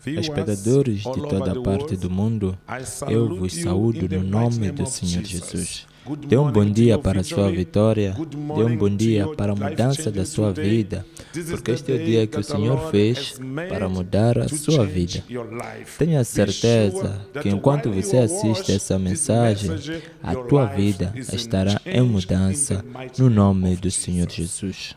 Espectadores de toda parte do mundo, eu vos saúdo no nome do Senhor Jesus. Dê um bom dia para a sua vitória, dê um bom dia para a mudança da sua vida, porque este é o dia que o Senhor fez para mudar a sua vida. Tenha certeza que enquanto você assiste essa mensagem, a tua vida estará em mudança no nome do Senhor Jesus.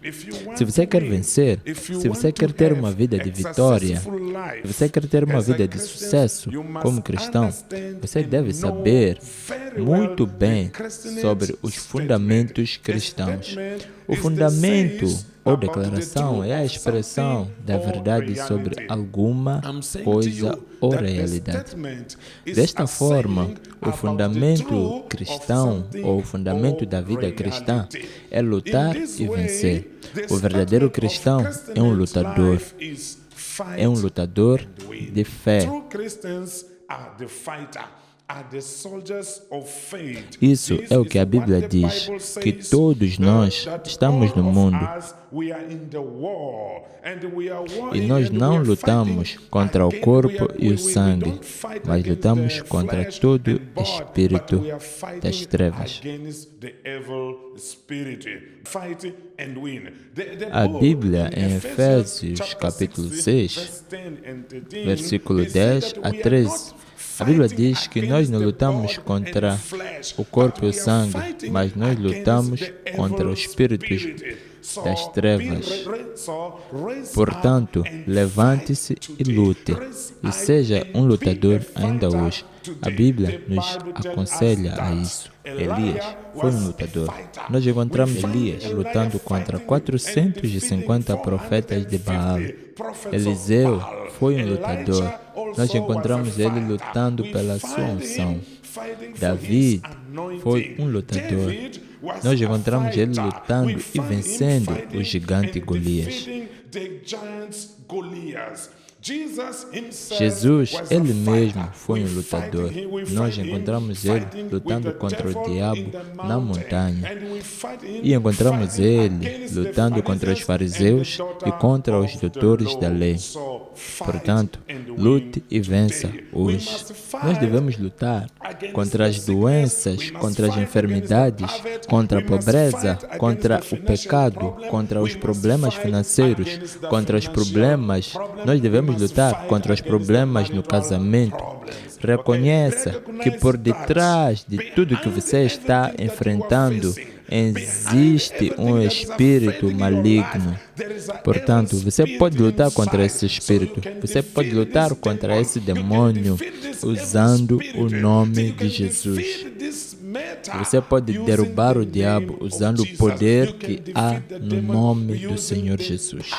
Se você quer vencer, se você quer ter uma vida de vitória, se você quer ter uma vida de sucesso como cristão, você deve saber muito bem sobre os fundamentos cristãos. O fundamento ou declaração é a expressão da verdade sobre alguma coisa ou realidade. Desta forma, o fundamento cristão ou o fundamento da vida cristã é lutar e vencer. O verdadeiro cristão é um lutador. É um lutador de fé. Isso é o que a Bíblia diz, que todos nós estamos no mundo e nós não lutamos contra o corpo e o sangue, mas lutamos contra todo espírito das trevas. A Bíblia, em Efésios capítulo 6, versículo 10 a 13, a Bíblia diz que nós não lutamos contra o corpo e o sangue, mas nós lutamos contra os espíritos das trevas. Portanto, levante-se e lute, e seja um lutador ainda hoje. A Bíblia nos aconselha a isso. Elias foi um lutador. Nós encontramos Elias lutando contra 450 profetas de Baal. Eliseu foi um lutador. Nós encontramos ele lutando pela sua unção. Davi foi um lutador. Nós encontramos ele lutando e vencendo o gigante Golias. Jesus, ele mesmo foi um lutador. Nós encontramos ele lutando contra o diabo na montanha. E encontramos ele lutando contra os fariseus e contra os doutores da lei. Portanto, lute e vença hoje. Nós devemos lutar contra as doenças, contra as enfermidades, contra a pobreza, contra o pecado, contra os problemas financeiros, contra os problemas. Nós devemos lutar contra os problemas no casamento. Reconheça que por detrás de tudo que você está enfrentando existe um espírito maligno. Portanto, você pode lutar contra esse espírito. Você pode lutar contra esse demônio usando o nome de Jesus. Você pode derrubar o diabo usando o poder que há no nome do Senhor Jesus.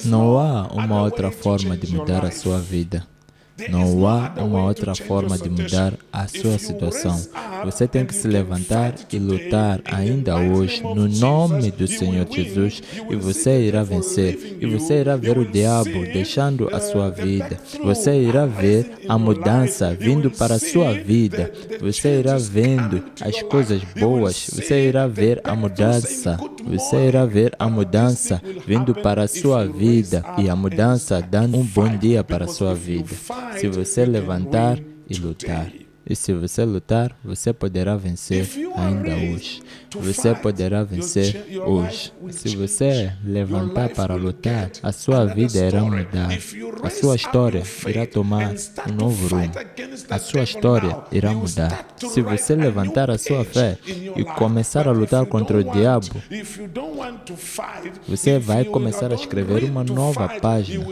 Não há uma outra forma de mudar a sua vida. Não há uma outra forma de mudar a sua situação. Você tem que se levantar e lutar ainda hoje no nome do Senhor Jesus e você irá vencer. E você irá ver o diabo deixando a sua vida. Você irá ver a mudança vindo para a sua vida. Você irá vendo as coisas boas. Você irá ver a mudança. Você irá ver a mudança vindo para a sua vida e a mudança dando um bom dia para a sua vida. Se você levantar e lutar. E se você lutar, você poderá vencer ainda hoje. Você poderá vencer hoje. Se você levantar para lutar, a sua vida irá mudar. A sua história irá tomar um novo rumo. A sua história irá mudar. Se você levantar a sua fé e começar a lutar contra o diabo, você vai começar a escrever uma nova página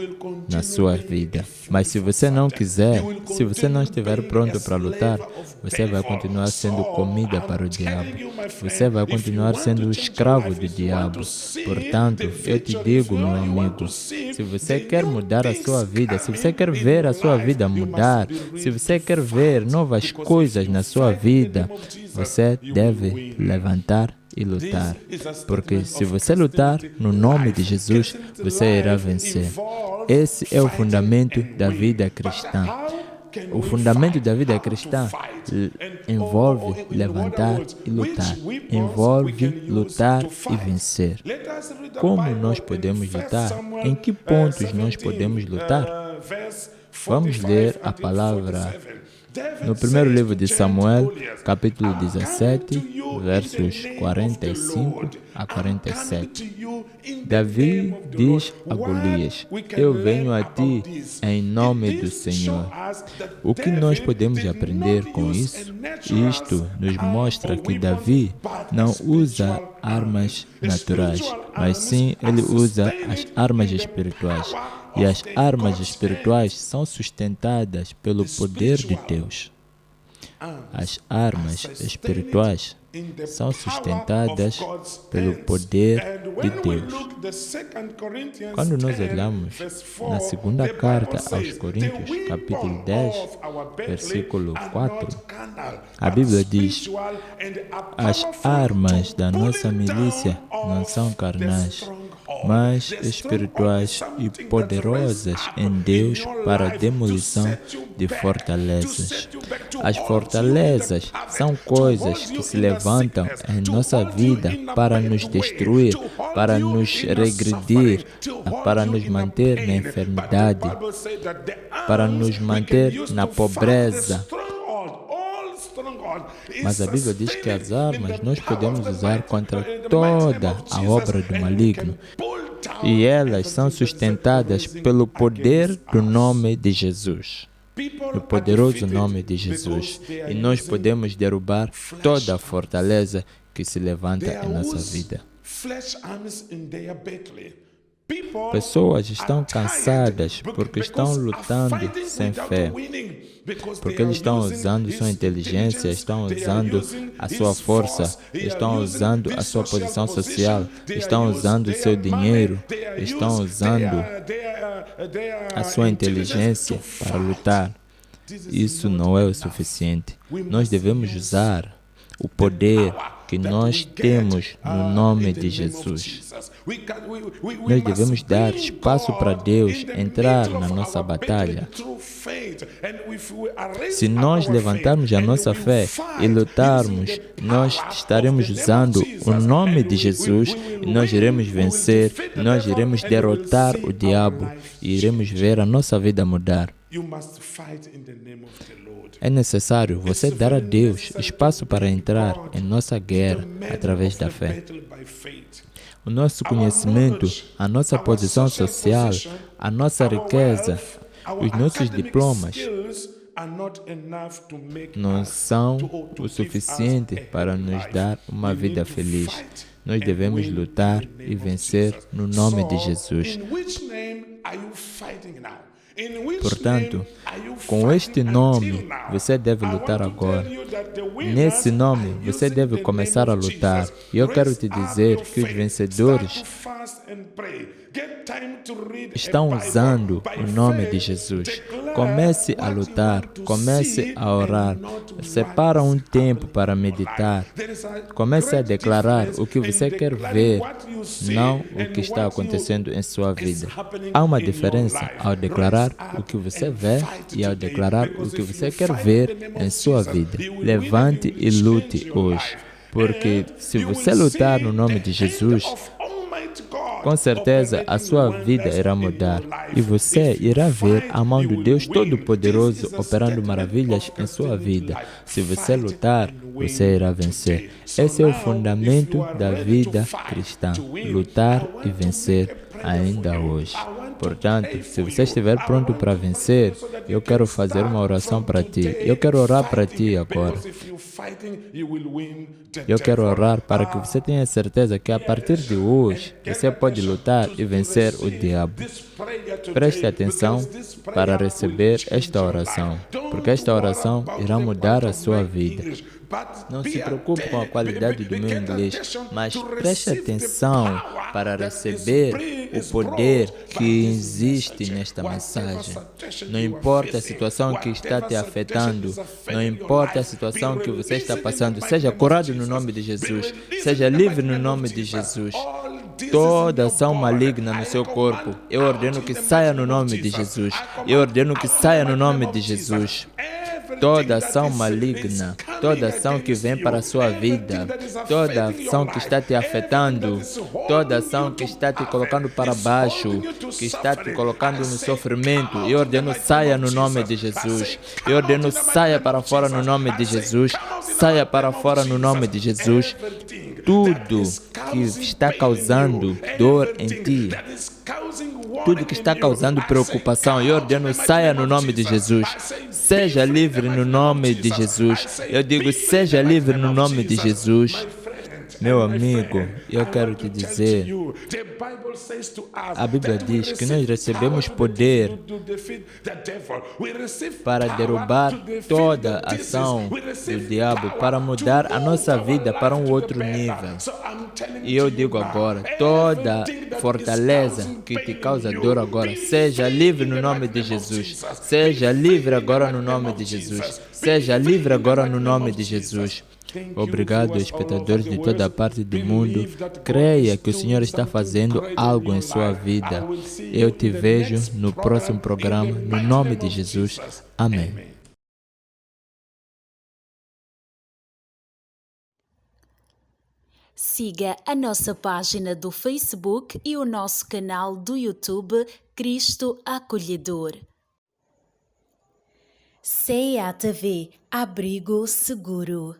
na sua vida. Mas se você não quiser, se você não estiver pronto para lutar, você vai continuar sendo comida para o diabo. Você vai continuar sendo escravo do diabo. Portanto, eu te digo, meu amigo, se você quer mudar a sua vida, se você quer ver a sua vida mudar, se você quer ver novas coisas na sua vida, você deve levantar e lutar. Porque se você lutar no nome de Jesus, você irá vencer. Esse é o fundamento da vida cristã. O fundamento da vida cristã envolve levantar e lutar. Envolve lutar e vencer. Como nós podemos lutar? Em que pontos nós podemos lutar? Vamos ler a palavra no primeiro livro de Samuel, capítulo 17, versos 45 a 47. Davi diz a Golias: eu venho a ti em nome do Senhor. O que nós podemos aprender com isso? Isto nos mostra que Davi não usa armas naturais, mas sim ele usa as armas espirituais. E as armas espirituais são sustentadas pelo poder de Deus. As armas espirituais são sustentadas pelo poder de Deus. Quando nós olhamos na segunda carta aos Coríntios, capítulo 10, versículo 4, a Bíblia diz: as armas da nossa milícia não são carnais, mas espirituais e poderosas em Deus para a demolição de fortalezas. As fortalezas são coisas que se levantam em nossa vida para nos destruir, para nos regredir, para nos manter na enfermidade, para nos manter na pobreza. Mas a Bíblia diz que as armas nós podemos usar contra toda a obra do maligno. E elas são sustentadas pelo poder do nome de Jesus. No poderoso nome de Jesus. E nós podemos derrubar toda a fortaleza que se levanta em nossa vida. Pessoas estão cansadas porque estão lutando sem fé. Porque eles estão usando sua inteligência, estão usando a sua força, estão usando a sua posição social, estão usando o seu dinheiro, estão usando a sua inteligência para lutar. Isso não é o suficiente. Nós devemos usar o poder que nós temos no nome de Jesus. Nós devemos dar espaço para Deus entrar na nossa batalha. Se nós levantarmos a nossa fé e lutarmos, nós estaremos usando o nome de Jesus e nós iremos vencer, nós iremos derrotar o diabo e iremos ver a nossa vida mudar. É necessário você dar a Deus espaço para entrar em nossa guerra através da fé. O nosso conhecimento, a nossa posição social, a nossa riqueza, os nossos diplomas não são o suficiente para nos dar uma vida feliz. Nós devemos lutar e vencer no nome de Jesus. Portanto, com este nome, você deve lutar agora. Nesse nome, você deve começar a lutar. E eu quero te dizer que os vencedores estão usando o nome de Jesus. Comece a lutar, comece a orar. Separa um tempo para meditar. Comece a declarar o que você quer ver, não o que está acontecendo em sua vida. Há uma diferença ao declarar o que você vê e ao declarar o que você quer ver em sua vida. Levante e lute hoje, porque se você lutar no nome de Jesus, com certeza a sua vida irá mudar e você irá ver a mão do Deus Todo-Poderoso operando maravilhas em sua vida. Se você lutar, você irá vencer. Esse é o fundamento da vida cristã, lutar e vencer ainda hoje. Portanto, se você estiver pronto para vencer, eu quero fazer uma oração para ti. Eu quero orar para ti agora. Eu quero orar para que você tenha certeza que a partir de hoje, você pode lutar e vencer o diabo. Preste atenção para receber esta oração, porque esta oração irá mudar a sua vida. Não se preocupe com a qualidade do meu inglês, mas preste atenção para receber o poder que existe nesta mensagem. Não importa a situação que está te afetando, não importa a situação que você está passando, seja curado no nome de Jesus, seja livre no nome de Jesus. Toda ação maligna no seu corpo, eu ordeno que saia no nome de Jesus. Eu ordeno que saia no nome de Jesus. Toda ação maligna, toda ação que vem para a sua vida, toda ação que está te afetando, toda ação que está te colocando para baixo, que está te colocando no sofrimento, eu ordeno saia no nome de Jesus. Eu ordeno saia para fora no nome de Jesus. Saia para fora no nome de Jesus. Tudo que está causando dor em ti, tudo que está causando preocupação, eu ordeno saia no nome de Jesus. Seja livre no nome de Jesus. Eu digo, seja livre no nome de Jesus. Meu amigo, eu quero te dizer, a Bíblia diz que nós recebemos poder para derrubar toda a ação do diabo, para mudar a nossa vida para um outro nível. E eu digo agora, toda fortaleza que te causa dor agora, seja livre no nome de Jesus. Seja livre agora no nome de Jesus. Seja livre agora no nome de Jesus. Obrigado, espectadores de toda a parte do mundo. Creia que o Senhor está fazendo algo em sua vida. Eu te vejo no próximo programa, no nome de Jesus. Amém. Siga a nossa página do Facebook e o nosso canal do YouTube Cristo Acolhedor. CEA TV, abrigo seguro.